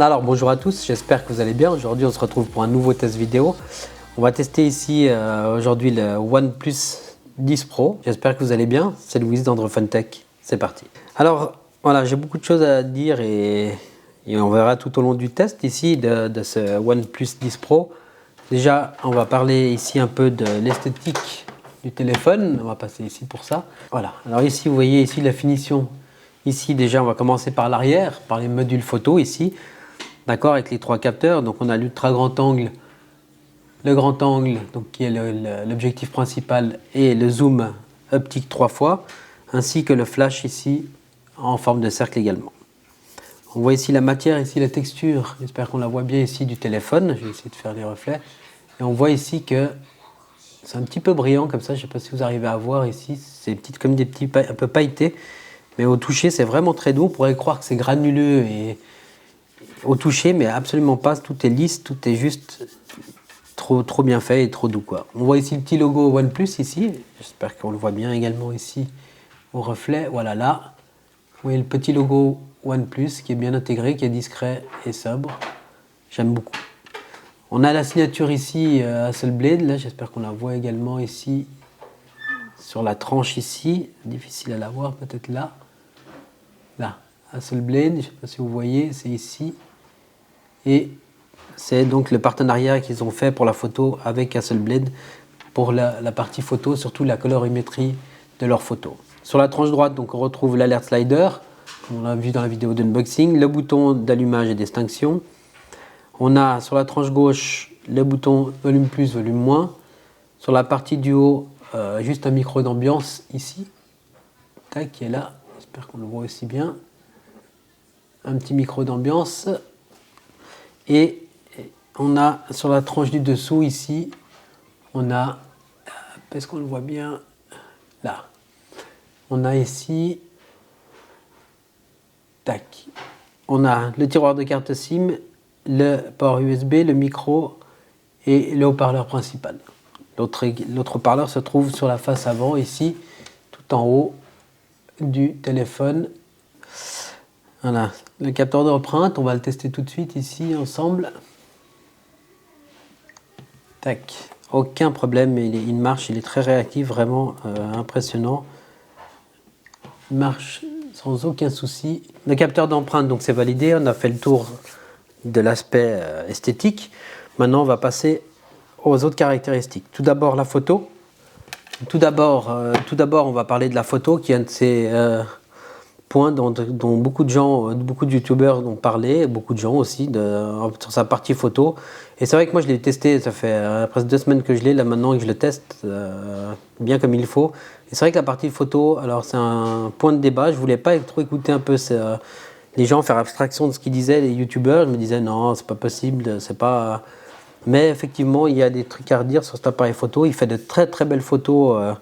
Alors bonjour à tous, j'espère que vous allez bien. Aujourd'hui on se retrouve pour un nouveau test vidéo. On va tester ici aujourd'hui le OnePlus 10 Pro. J'espère que vous allez bien. C'est Louise d'AndroFunTech. C'est parti. Alors voilà, j'ai beaucoup de choses à dire et on verra tout au long du test ici de ce OnePlus 10 Pro. Déjà on va parler ici un peu de l'esthétique du téléphone. On va passer ici pour ça. Voilà, alors ici vous voyez ici la finition. Ici déjà on va commencer par l'arrière, par les modules photo ici. D'accord, avec les trois capteurs. Donc on a l'ultra grand angle, le grand angle, donc qui est l'objectif principal, et le zoom optique 3 fois, ainsi que le flash ici en forme de cercle également. On voit ici la matière, ici la texture, j'espère qu'on la voit bien ici du téléphone. Je vais essayer de faire les reflets. Et on voit ici que c'est un petit peu brillant comme ça, je ne sais pas si vous arrivez à voir ici, c'est comme des petits un peu pailletés, mais au toucher c'est vraiment très doux. On pourrait croire que c'est granuleux et au toucher, mais absolument pas, tout est lisse, tout est juste trop bien fait et trop doux quoi. On voit ici le petit logo OnePlus ici, j'espère qu'on le voit bien également ici au reflet, voilà là. Vous voyez le petit logo OnePlus qui est bien intégré, qui est discret et sobre, j'aime beaucoup. On a la signature ici Hasselblad, là j'espère qu'on la voit également ici sur la tranche ici, difficile à la voir peut-être là. Là, Hasselblad, je ne sais pas si vous voyez, c'est ici. Et c'est donc le partenariat qu'ils ont fait pour la photo avec Hasselblad pour la partie photo, surtout la colorimétrie de leurs photos. Sur la tranche droite, donc, on retrouve l'alert slider, comme on l'a vu dans la vidéo d'unboxing, le bouton d'allumage et d'extinction. On a sur la tranche gauche le bouton volume plus, volume moins. Sur la partie du haut, juste un micro d'ambiance ici, tac, qui est là, j'espère qu'on le voit aussi bien. Un petit micro d'ambiance. Et on a sur la tranche du dessous ici, on a, est-ce qu'on le voit bien là, on a ici, tac, on a le tiroir de carte SIM, le port USB, le micro et le haut-parleur principal. L'autre haut-parleur se trouve sur la face avant ici, tout en haut du téléphone. Voilà, le capteur d'empreinte, on va le tester tout de suite ici ensemble. Tac, aucun problème, il marche, il est très réactif, vraiment impressionnant. Il marche sans aucun souci. Le capteur d'empreinte, donc c'est validé, on a fait le tour de l'aspect esthétique. Maintenant, on va passer aux autres caractéristiques. Tout d'abord, la photo. Tout d'abord, on va parler de la photo, qui est un de ces point dont beaucoup de gens, beaucoup de youtubeurs ont parlé, beaucoup de gens aussi, sur sa partie photo. Et c'est vrai que moi je l'ai testé, ça fait presque 2 semaines que je l'ai, là maintenant que je le teste bien comme il faut. Et c'est vrai que la partie photo, alors c'est un point de débat, je voulais pas trop écouter un peu les gens faire abstraction de ce qu'ils disaient, les youtubeurs. Je me disais non, c'est pas possible, c'est pas... Mais effectivement, il y a des trucs à redire sur cet appareil photo, il fait de très très belles photos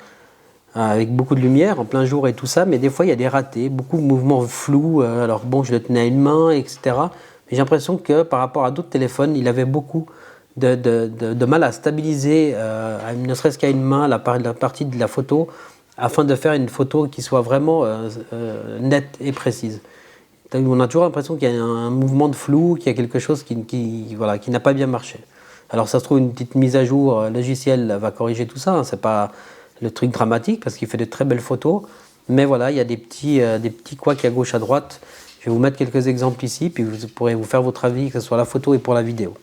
avec beaucoup de lumière en plein jour et tout ça, mais des fois il y a des ratés, beaucoup de mouvements flous, alors bon je le tenais à une main, etc. Mais j'ai l'impression que par rapport à d'autres téléphones, il avait beaucoup de mal à stabiliser, ne serait-ce qu'à une main, la partie de la photo, afin de faire une photo qui soit vraiment nette et précise. On a toujours l'impression qu'il y a un mouvement de flou, qu'il y a quelque chose voilà, qui n'a pas bien marché. Alors ça se trouve, une petite mise à jour logicielle va corriger tout ça, hein, c'est pas le truc dramatique parce qu'il fait de très belles photos, mais voilà, il y a des petits couacs à gauche à droite. Je vais vous mettre quelques exemples ici, puis vous pourrez vous faire votre avis, que ce soit la photo et pour la vidéo.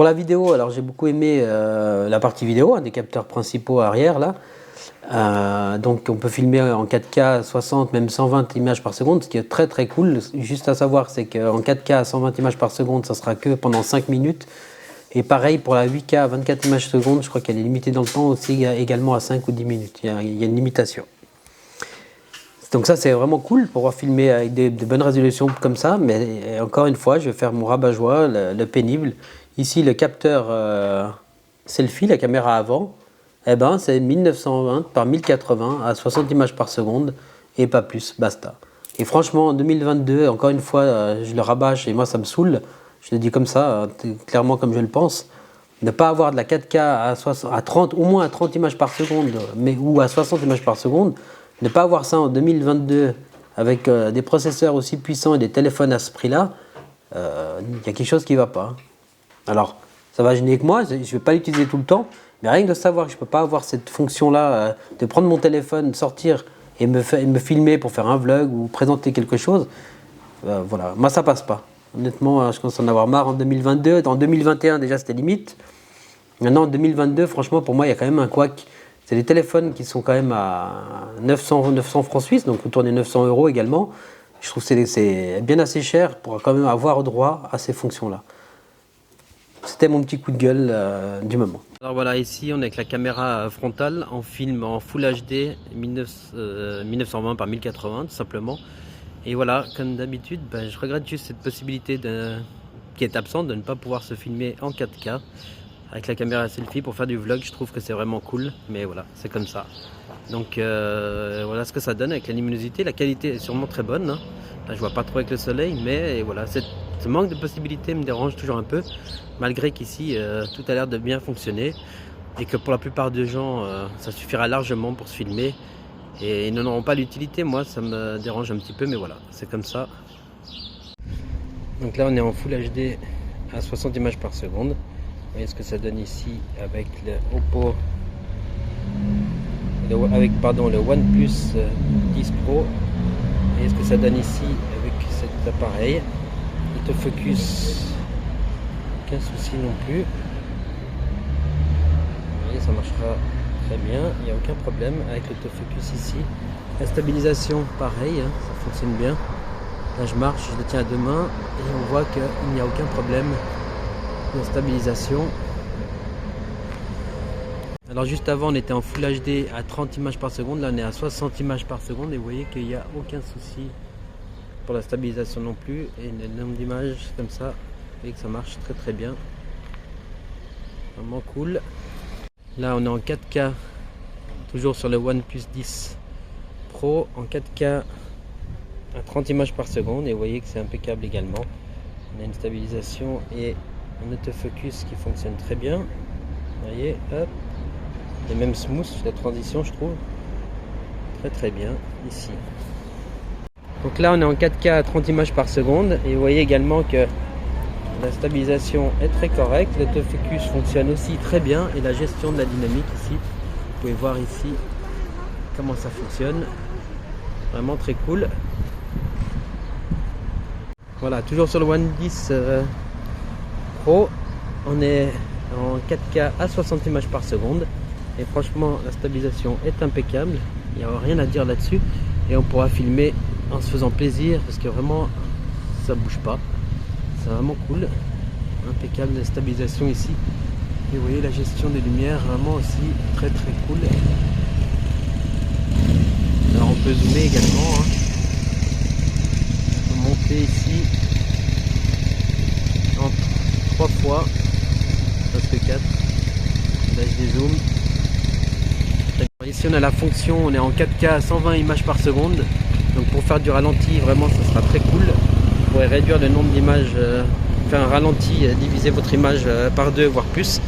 Pour la vidéo, alors j'ai beaucoup aimé la partie vidéo, des capteurs principaux arrière là. Donc on peut filmer en 4K 60 même 120 images par seconde, ce qui est très très cool. Juste à savoir, c'est qu'en 4K à 120 images par seconde, ça sera que pendant 5 minutes. Et pareil pour la 8K à 24 images par seconde, je crois qu'elle est limitée dans le temps aussi également à 5 ou 10 minutes. Il y a une limitation. Donc ça c'est vraiment cool pour pouvoir filmer avec de bonnes résolutions comme ça. Mais encore une fois, je vais faire mon rabat-joie, le pénible. Ici le capteur selfie, la caméra avant. Eh ben, c'est 1920 par 1080 à 60 images par seconde et pas plus, basta. Et franchement, en 2022, encore une fois, je le rabâche et moi ça me saoule. Je le dis comme ça, clairement comme je le pense. Ne pas avoir de la 4K à 30, au moins à 30 images par seconde, ou à 60 images par seconde. Ne pas avoir ça en 2022 avec des processeurs aussi puissants et des téléphones à ce prix-là, il y a quelque chose qui ne va pas. Alors, ça va gêner que moi, je ne vais pas l'utiliser tout le temps. Mais rien que de savoir que je ne peux pas avoir cette fonction-là, de prendre mon téléphone, sortir et me filmer pour faire un vlog ou présenter quelque chose, voilà, moi ça passe pas. Honnêtement, je commence à en avoir marre en 2022. En 2021 déjà c'était limite. Maintenant en 2022, franchement pour moi il y a quand même un couac. C'est des téléphones qui sont quand même à 900 francs suisses, donc autour des 900 € également. Je trouve que c'est bien assez cher pour quand même avoir droit à ces fonctions-là. C'était mon petit coup de gueule du moment. Alors voilà, ici on est avec la caméra frontale, en film en Full HD 1920 par 1080 tout simplement. Et voilà, comme d'habitude, je regrette juste cette possibilité qui est absente de ne pas pouvoir se filmer en 4K avec la caméra selfie pour faire du vlog. Je trouve que c'est vraiment cool, mais voilà, c'est comme ça. Donc voilà ce que ça donne avec la luminosité. La qualité est sûrement très bonne, hein. Là, je vois pas trop avec le soleil, mais voilà, ce manque de possibilités me dérange toujours un peu, malgré qu'ici tout a l'air de bien fonctionner et que pour la plupart des gens ça suffira largement pour se filmer et ils n'en auront pas l'utilité. Moi ça me dérange un petit peu, mais voilà, c'est comme ça. Donc là on est en Full HD à 60 images par seconde. Vous voyez ce que ça donne ici avec le Oppo, le OnePlus 10 Pro. Et ce que ça donne ici avec cet appareil. Autofocus, aucun souci non plus. Vous voyez, ça marchera très bien, il n'y a aucun problème avec l'autofocus ici. La stabilisation, pareil, hein, ça fonctionne bien. Là je marche, je le tiens à deux mains et on voit qu'il n'y a aucun problème de stabilisation. Alors juste avant on était en Full HD à 30 images par seconde, là on est à 60 images par seconde et vous voyez qu'il n'y a aucun souci pour la stabilisation non plus. Et le nombre d'images comme ça, vous voyez que ça marche très très bien, vraiment cool. Là on est en 4K, toujours sur le OnePlus 10 Pro, en 4K à 30 images par seconde et vous voyez que c'est impeccable également. On a une stabilisation et un autofocus qui fonctionne très bien. Vous voyez, hop. Et même smooth la transition, je trouve très très bien ici. Donc là on est en 4K à 30 images par seconde et vous voyez également que la stabilisation est très correcte, l'autofocus fonctionne aussi très bien et la gestion de la dynamique ici, vous pouvez voir ici comment ça fonctionne, vraiment très cool. Voilà, toujours sur le One 10 Pro, on est en 4K à 60 images par seconde. Et franchement la stabilisation est impeccable, il n'y a rien à dire là-dessus et on pourra filmer en se faisant plaisir parce que vraiment ça bouge pas, c'est vraiment cool, impeccable la stabilisation ici et vous voyez la gestion des lumières vraiment aussi très très cool. Alors on peut zoomer également, hein. On peut monter ici en 3 fois, presque 4, là je dézoome. Ici on a la fonction, on est en 4K à 120 images par seconde, donc pour faire du ralenti vraiment ça sera très cool. Vous pourrez réduire le nombre d'images, faire un ralenti, diviser votre image par 2 voire plus,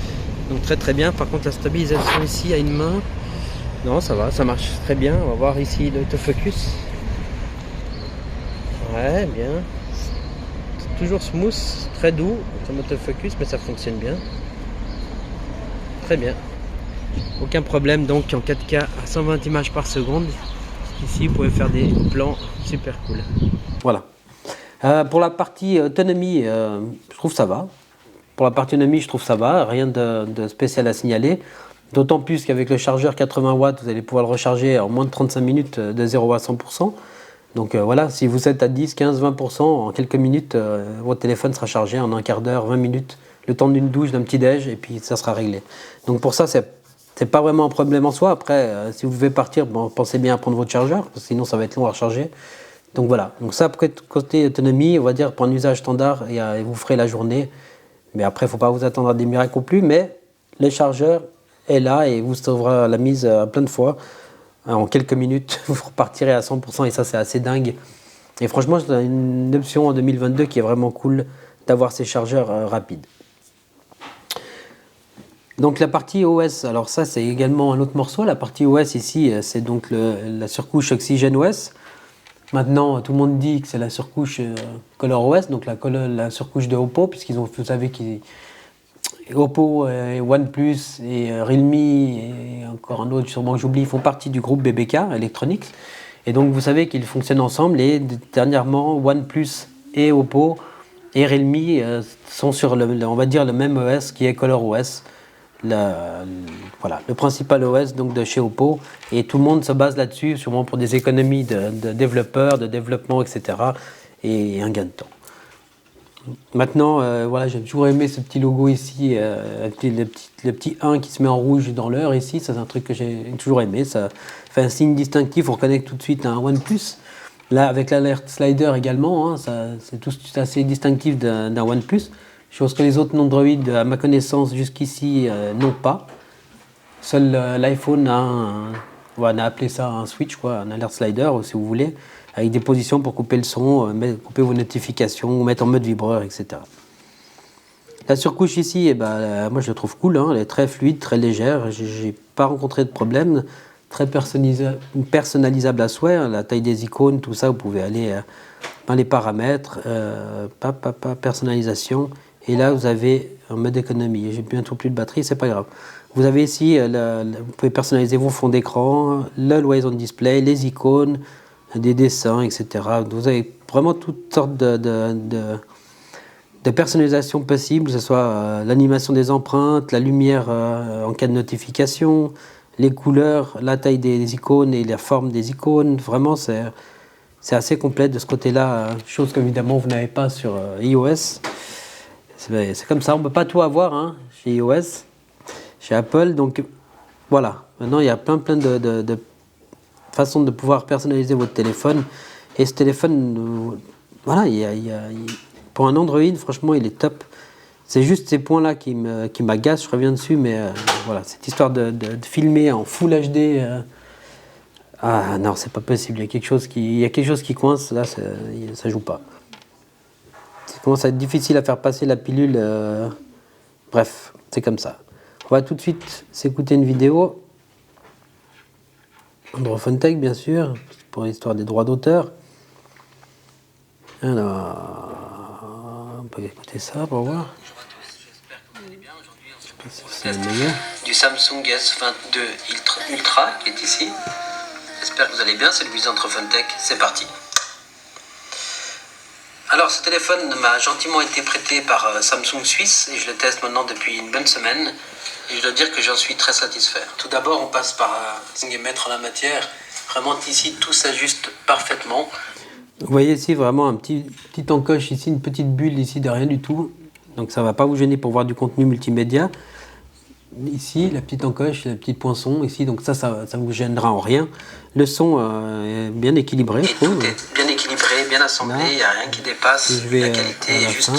donc très très bien. Par contre la stabilisation ici à une main, non ça va, ça marche très bien. On va voir ici l'autofocus, ouais bien, c'est toujours smooth, très doux comme autofocus mais ça fonctionne bien, très bien. Aucun problème donc en 4K à 120 images par seconde. Ici vous pouvez faire des plans super cool. Voilà. Pour la partie autonomie, je trouve ça va. pour la partie autonomie, je trouve ça va, rien de spécial à signaler. D'autant plus qu'avec le chargeur 80 watts, vous allez pouvoir le recharger en moins de 35 minutes de 0 à 100%. Donc voilà, si vous êtes à 10, 15, 20%, en quelques minutes, votre téléphone sera chargé en un quart d'heure, 20 minutes, le temps d'une douche, d'un petit déj, et puis ça sera réglé. Donc pour ça, c'est pas vraiment un problème en soi. Après, si vous devez partir, bon, pensez bien à prendre votre chargeur, parce que sinon ça va être long à recharger. Donc voilà, donc ça, après, côté autonomie, on va dire pour un usage standard, vous ferez la journée. Mais après, il ne faut pas vous attendre à des miracles non plus, mais le chargeur est là et vous sauvera la mise plein de fois. En quelques minutes, vous repartirez à 100% et ça, c'est assez dingue. Et franchement, c'est une option en 2022 qui est vraiment cool d'avoir ces chargeurs rapides. Donc la partie OS, alors ça c'est également un autre morceau. La partie OS ici, c'est donc la surcouche Oxygen OS. Maintenant, tout le monde dit que c'est la surcouche ColorOS, donc la surcouche de Oppo, vous savez Oppo, OnePlus et Realme et encore un autre sûrement que j'oublie, font partie du groupe BBK Electronics. Et donc vous savez qu'ils fonctionnent ensemble et dernièrement OnePlus et Oppo et Realme sont sur on va dire le même OS qui est ColorOS. Voilà, le principal OS donc de chez Oppo, et tout le monde se base là-dessus, sûrement pour des économies de développeurs, de développement, etc. et un gain de temps. Maintenant, voilà, j'ai toujours aimé ce petit logo ici, le petit 1 qui se met en rouge dans l'heure ici, ça c'est un truc que j'ai toujours aimé, ça fait un signe distinctif, on reconnaît tout de suite un OnePlus. Là, avec l'alert slider également, hein, c'est assez distinctif d'un OnePlus. Chose que les autres Android, à ma connaissance, jusqu'ici, n'ont pas. Seul l'iPhone on a appelé ça un switch, quoi, un alert slider, si vous voulez, avec des positions pour couper le son, couper vos notifications, mettre en mode vibreur, etc. La surcouche ici, moi je la trouve cool, hein, elle est très fluide, très légère, j'ai pas rencontré de problème, très personnalisable à souhait, hein, la taille des icônes, tout ça, vous pouvez aller dans les paramètres, personnalisation. Et là, vous avez un mode économie. J'ai bientôt plus de batterie, c'est pas grave. Vous avez ici, vous pouvez personnaliser vos fonds d'écran, l'Always on Display, les icônes, des dessins, etc. Vous avez vraiment toutes sortes de personnalisation possible, que ce soit l'animation des empreintes, la lumière en cas de notification, les couleurs, la taille des icônes et la forme des icônes. Vraiment, c'est assez complet de ce côté-là, chose qu'évidemment vous n'avez pas sur iOS. C'est comme ça, on ne peut pas tout avoir hein, chez iOS, chez Apple. Donc voilà, maintenant il y a plein de façons de pouvoir personnaliser votre téléphone. Et ce téléphone, voilà, pour un Android, franchement, il est top. C'est juste ces points-là qui m'agacent, je reviens dessus, mais voilà, cette histoire de filmer en Full HD, ah non, c'est pas possible, il y a quelque chose qui coince, là, ça joue pas. Ça commence à être difficile à faire passer la pilule, bref, c'est comme ça. On va tout de suite s'écouter une vidéo, Android Tech bien sûr, pour l'histoire des droits d'auteur. Alors, on peut écouter ça pour voir. C'est le meilleur. Du Samsung S22 Ultra qui est ici. J'espère que vous allez bien, c'est Louis d'Android Tech, c'est parti. Alors ce téléphone m'a gentiment été prêté par Samsung Suisse et je le teste maintenant depuis une bonne semaine et je dois dire que j'en suis très satisfait. Tout d'abord on passe par maître en la matière, vraiment ici tout s'ajuste parfaitement. Vous voyez ici vraiment un petit encoche ici, une petite bulle ici de rien du tout, donc ça ne va pas vous gêner pour voir du contenu multimédia. Ici, la petite encoche, la petite poinçon ici, donc ça vous gênera en rien. Le son est bien équilibré, je trouve. Tout est bien équilibré, bien assemblé, il n'y a rien qui dépasse. La qualité est juste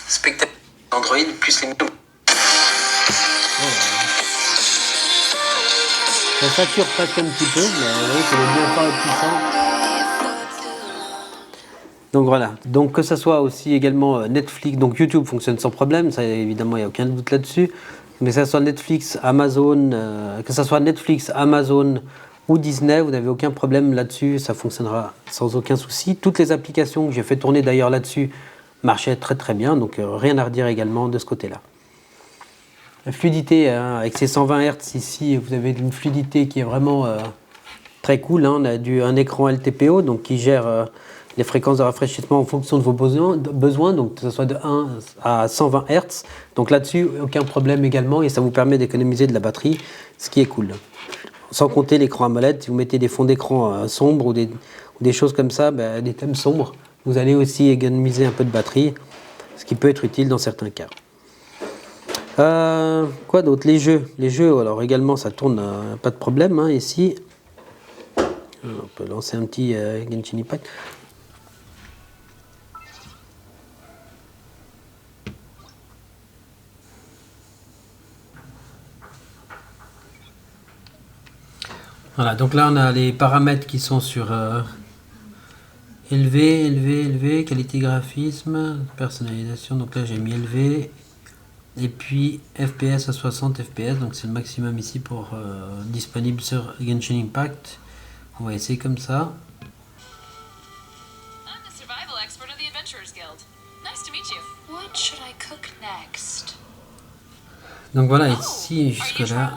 spectaculaire. Android plus les voilà. Ça sature presque un petit peu, mais vous voyez que le bien fort est puissant. Donc voilà, donc que ce soit aussi également Netflix, donc YouTube fonctionne sans problème, ça évidemment il n'y a aucun doute là-dessus. Mais que ce soit Netflix, Amazon, ou Disney, vous n'avez aucun problème là-dessus, ça fonctionnera sans aucun souci. Toutes les applications que j'ai fait tourner d'ailleurs là-dessus marchaient très très bien, donc rien à redire également de ce côté-là. La fluidité, hein, avec ces 120 Hz ici, vous avez une fluidité qui est vraiment très cool. Hein. On a un écran LTPO donc qui gère les fréquences de rafraîchissement en fonction de vos besoins, donc que ce soit de 1 à 120 Hz. Donc là-dessus, aucun problème également, et ça vous permet d'économiser de la batterie, ce qui est cool. Sans compter l'écran AMOLED, si vous mettez des fonds d'écran sombres ou des choses comme ça, des thèmes sombres, vous allez aussi économiser un peu de batterie, ce qui peut être utile dans certains cas. Quoi d'autre? Les jeux, alors également ça tourne, pas de problème, hein, ici. On peut lancer un petit Genshin Impact. Voilà, donc là on a les paramètres qui sont sur élevé, qualité graphisme, personnalisation, donc là j'ai mis élevé. Et puis FPS à 60 FPS, donc c'est le maximum ici pour disponible sur Genshin Impact. On va essayer comme ça. Donc voilà, ici jusque là,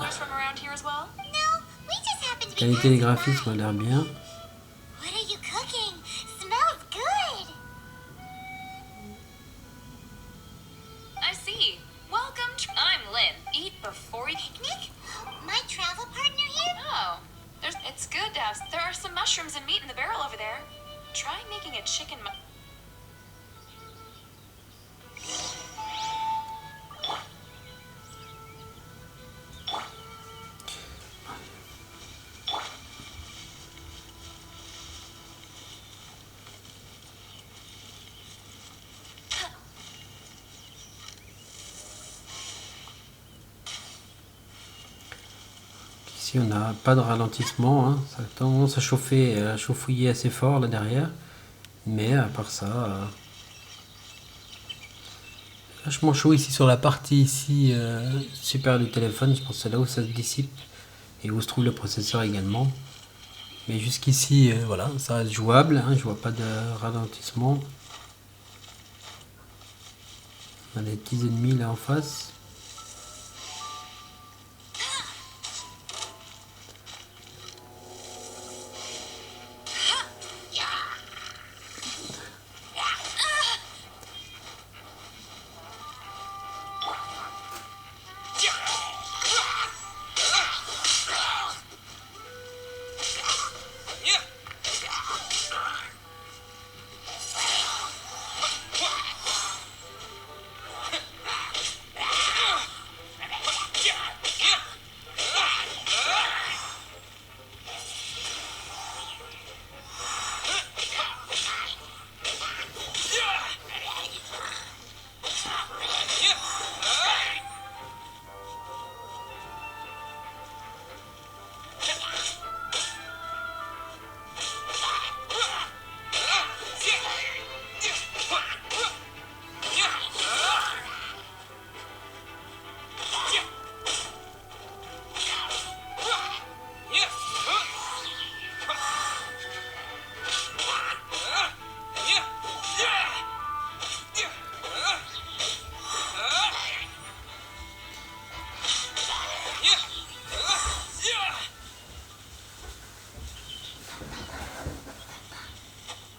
qualité des graphismes a l'air bien. There are some mushrooms and meat in the barrel over there. Try making a chicken. Ici on n'a pas de ralentissement, hein. Ça a tendance à chauffer, à chauffer assez fort là derrière, mais à part ça, vachement chaud ici sur la partie ici supérieure du téléphone. Je pense que c'est là où ça se dissipe et où se trouve le processeur également. Mais jusqu'ici, voilà, ça reste jouable, hein. Je vois pas de ralentissement. On a des petits ennemis là en face.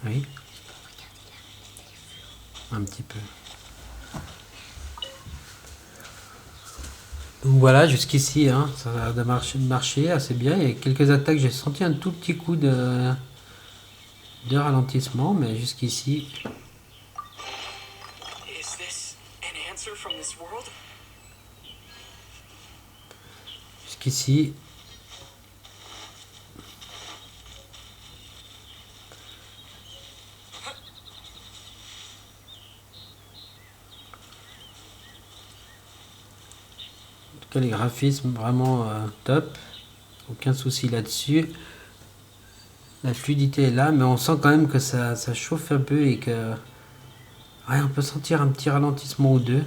Oui, un petit peu. Donc voilà, jusqu'ici, hein, ça a l'air de marcher assez bien. Il y a quelques attaques, j'ai senti un tout petit coup de ralentissement, mais jusqu'ici. Jusqu'ici. En tout cas, les graphismes vraiment top, aucun souci là-dessus. La fluidité est là, mais on sent quand même que ça chauffe un peu et que ouais, on peut sentir un petit ralentissement ou deux.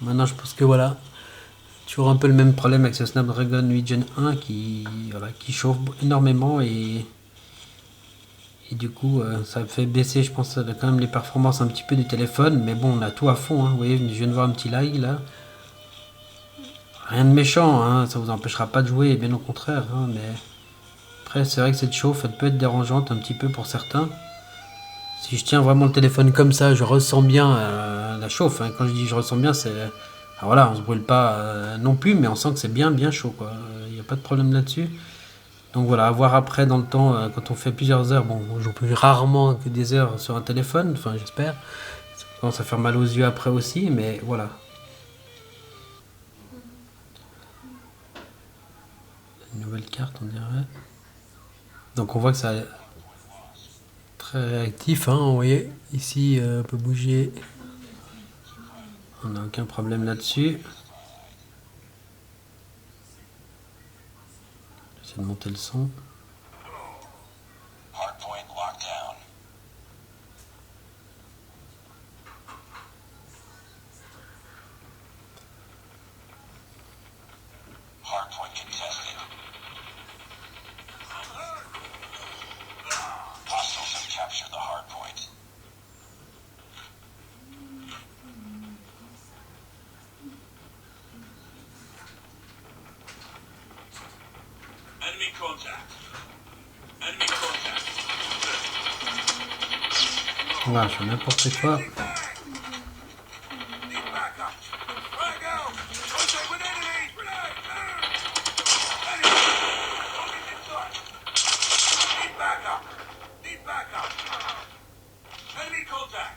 Maintenant, je pense que voilà, toujours un peu le même problème avec ce Snapdragon 8 Gen 1 qui chauffe énormément et du coup, ça fait baisser, je pense, quand même les performances un petit peu du téléphone. Mais bon, on a tout à fond, hein. Vous voyez, je viens de voir un petit lag là. Rien de méchant, hein, ça vous empêchera pas de jouer, bien au contraire, hein, mais après c'est vrai que cette chauffe elle peut être dérangeante un petit peu pour certains. Si je tiens vraiment le téléphone comme ça, je ressens bien la chauffe. Hein. Quand je dis je ressens bien, c'est... voilà, on se brûle pas non plus, mais on sent que c'est bien chaud, quoi. Il n'y a pas de problème là-dessus. Donc voilà, à voir après dans le temps, quand on fait plusieurs heures. Bon, on joue plus rarement que des heures sur un téléphone, enfin j'espère. Ça commence à faire mal aux yeux après aussi, mais voilà. Une nouvelle carte, on dirait. Donc on voit que ça est très réactif, hein, vous voyez. Ici, on peut bouger. On n'a aucun problème là-dessus. J'essaie de monter le son. Enemy contact. Enemy contact. Voilà, je fais n'importe quoi. Need backup. Frag out. Contact with enemy. Enemy. Target inside. Need backup. Need backup. Enemy contact.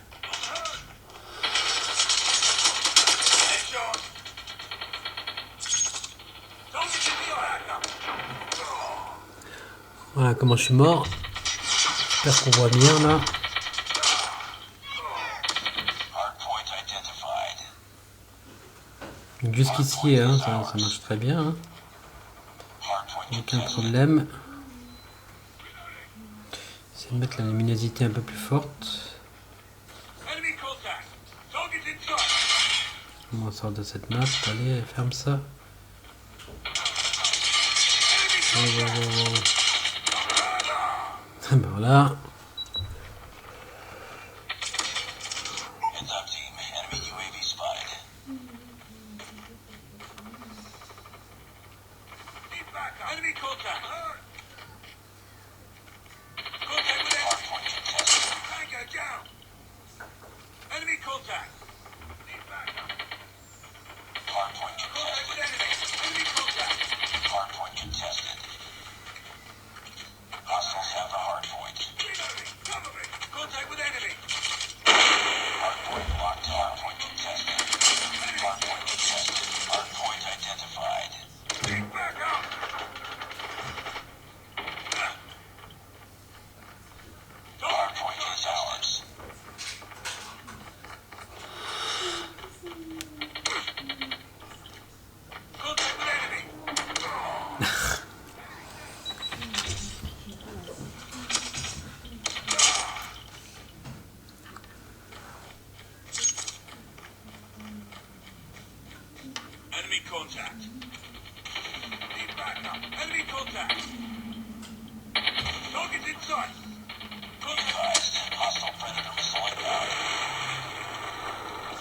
Headshot. Target in the backup. Voilà comment je suis mort. J'espère qu'on voit bien là. Donc jusqu'ici, hein, ça marche très bien. Hein. Aucun problème. J'essaie de mettre la luminosité un peu plus forte. Enemy contact. Target inside. On sort de cette map. Allez, ferme ça. Oh, oh, oh, oh. Ben voilà. Heads up, team. Enemy UAV spotted. Need backup. Enemy contact. Contact with enemy. Tango down. Enemy contact. Need backup. Hardpoint contested. Contact with enemy. Enemy contact. Hardpoint contested. Hostiles have the hardpoint. Reloading. Cover me. Contact with enemy. Hardpoint locked. Hardpoint contested. Hardpoint contested. Hardpoint identified. Need backup. Hardpoint is ours. Contact with enemy. Enemy contact. Need backup. Enemy contact. Target in sight. Contact. Hostile predator missile inbound.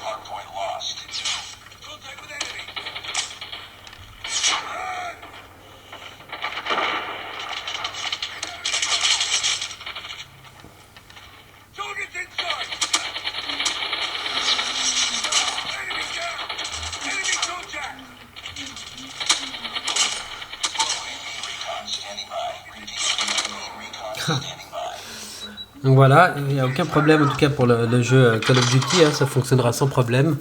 Hardpoint lost. Contact with enemy. Target in sight. Enemy down. Enemy contact. Recon standing by. Recon standing by. Donc voilà, il n'y a aucun problème en tout cas pour le jeu Call of Duty, hein, ça fonctionnera sans problème.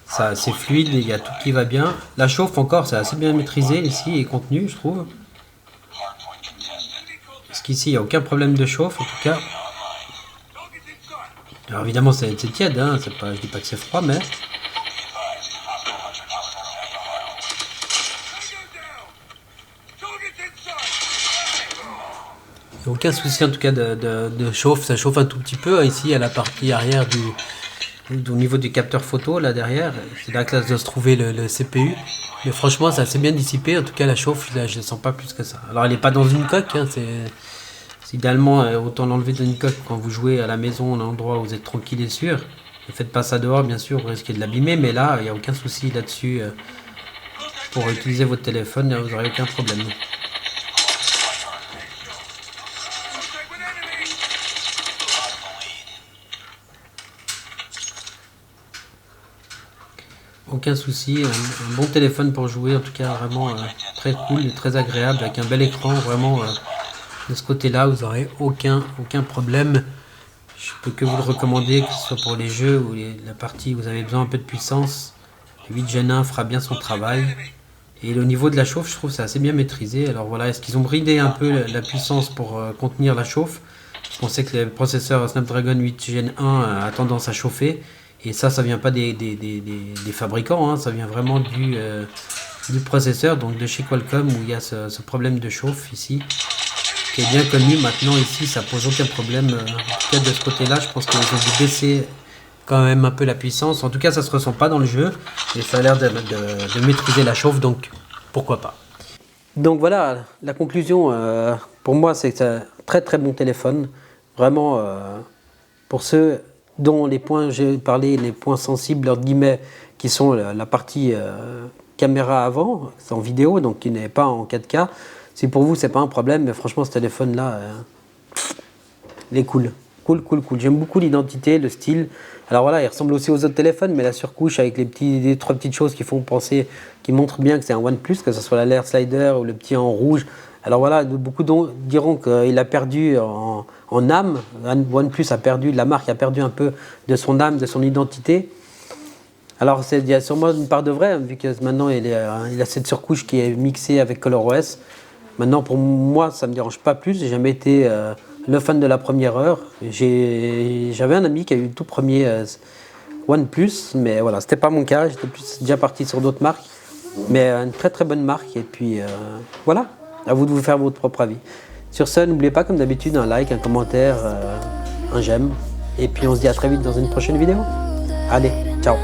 Ça, c'est fluide, il y a tout qui va bien. La chauffe encore, c'est assez bien maîtrisé ici et contenu, je trouve. Hardpoint contested. Parce qu'ici, il n'y a aucun problème de chauffe en tout cas. Target in sight. Alors évidemment, c'est tiède, hein, c'est pas, je dis pas que c'est froid, mais Be advised. Hostile hunter hostiles have the hardpoint. Tango down. Target in sight. il n'y a aucun souci en tout cas de chauffe. Ça chauffe un tout petit peu hein, ici à la partie arrière au niveau du capteur photo là derrière. C'est là que là doit se trouver le CPU. Mais franchement, c'est assez bien dissipé. En tout cas, la chauffe, là, je ne sens pas plus que ça. Alors, elle n'est pas dans une coque. Hein, c'est idéalement autant l'enlever dans une coque quand vous jouez à la maison, à un endroit où vous êtes tranquille et sûr. Ne faites pas ça dehors, bien sûr, vous risquez de l'abîmer. Mais là, il n'y a aucun souci là-dessus. Pour utiliser votre téléphone, vous n'aurez aucun problème. Contact with enemy. Lost the lead. aucun souci, un bon téléphone pour jouer, en tout cas vraiment très cool et très agréable, avec un bel écran, vraiment de ce côté-là, vous n'aurez aucun problème. Je peux que vous le recommander, que ce soit pour les jeux ou la partie où vous avez besoin un peu de puissance. Le 8 Gen 1 fera bien son travail. Et au niveau de la chauffe, je trouve que c'est assez bien maîtrisé. Alors voilà, est-ce qu'ils ont bridé un peu la puissance pour contenir la chauffe? On sait que le processeur Snapdragon 8 Gen 1 a tendance à chauffer. Et ça vient pas des fabricants, hein, ça vient vraiment du processeur, donc de chez Qualcomm, où il y a ce problème de chauffe ici, qui est bien connu. Maintenant ici, ça pose aucun problème. En tout cas de ce côté-là, je pense qu'ils ont dû baisser quand même un peu la puissance. En tout cas, ça se ressent pas dans le jeu, et ça a l'air de maîtriser la chauffe, donc pourquoi pas. Donc voilà, la conclusion pour moi, c'est que c'est un très bon téléphone. Vraiment, pour ceux dont les points, j'ai parlé, les points sensibles, entre guillemets, qui sont la partie caméra avant, c'est en vidéo, donc qui n'est pas en 4K. Si pour vous, c'est pas un problème, mais franchement, ce téléphone-là, il est cool. Cool. J'aime beaucoup l'identité, le style. Alors voilà, il ressemble aussi aux autres téléphones, mais la surcouche avec les trois petites choses qui font penser, qui montrent bien que c'est un OnePlus, que ce soit la Layer Slider ou le petit en rouge. Alors voilà, beaucoup diront qu'il a perdu en âme. OnePlus a perdu, la marque a perdu un peu de son âme, de son identité. Alors il y a sûrement une part de vrai, vu que maintenant il a cette surcouche qui est mixée avec ColorOS. Maintenant pour moi, ça ne me dérange pas plus. J'ai jamais été le fan de la première heure. J'avais un ami qui a eu le tout premier OnePlus, mais voilà, c'était pas mon cas. J'étais déjà parti sur d'autres marques, mais une très bonne marque. Et puis voilà. À vous de vous faire votre propre avis. Sur ce, n'oubliez pas comme d'habitude un like, un commentaire, un j'aime. Et puis on se dit à très vite dans une prochaine vidéo. Allez, ciao.